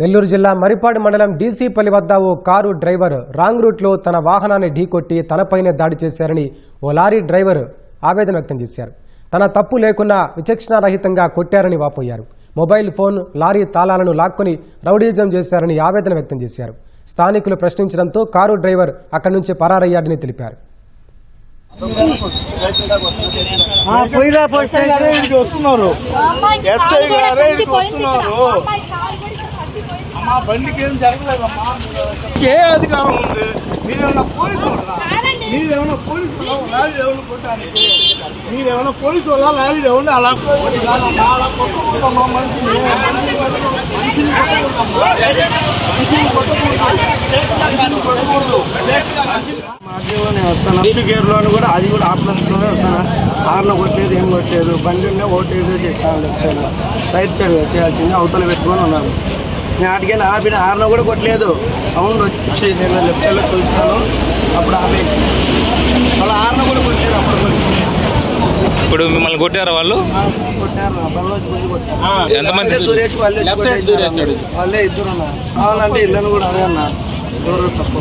నెల్లూరు జిల్లా మరిపాడు మండలం డీసీపల్లి వద్ద ఓ కారు డ్రైవర్ రాంగ్ రూట్లో తన వాహనాన్ని ఢీకొట్టి తనపైనే దాడి చేశారని ఓ లారీ డ్రైవర్ ఆవేదన వ్యక్తం చేశారు. తన తప్పు లేకున్నా విచక్షణారహితంగా కొట్టారని వాపోయారు. మొబైల్ ఫోన్, లారీ తాళాలను లాక్కొని రౌడీజం చేశారని ఆవేదన వ్యక్తం చేశారు. స్థానికులు ప్రశ్నించడంతో కారు డ్రైవర్ అక్కడి నుంచి పరారయ్యాడని తెలిపారు. మా బండికి ఏం జరగలేదమ్మా. ఏ అధికారం ఉంది? మీరేమన్నా పోలీసు లారీ ఎవరు కొట్టడానికి? మీరేమన్నా పోలీసు వాళ్ళ లారీ ఎవరు అలా మాధ్యలోనే వస్తాను. గేర్లోని కూడా అది కూడా ఆపరేషన్లోనే వస్తాను. హార్న్ కొట్టలేదు, ఏం కొట్టలేదు. బండి ఉండే ఓటేదో చేస్తాను. రైట్ సైడ్ చేయాల్సింది అవతల పెట్టుకొని ఉన్నాను. నేను అడిగిన ఆపిన హార్న్ కూడా కొట్టలేదు. అవును వచ్చి నేను లెఫ్ట్ సైడ్లో చూస్తాను. అప్పుడు ఆపి వాళ్ళ హార్న్ కూడా కొట్టలేదు. అప్పుడు ఇప్పుడు మిమ్మల్ని కొట్టారా వాళ్ళు? కొట్టారు. కొట్టారు. ఎంతమంది? వాళ్ళే ఇద్దరు అన్నారు. కావాలంటే ఇళ్ళను కూడా అదే అన్నారు. ఎవరు తప్పు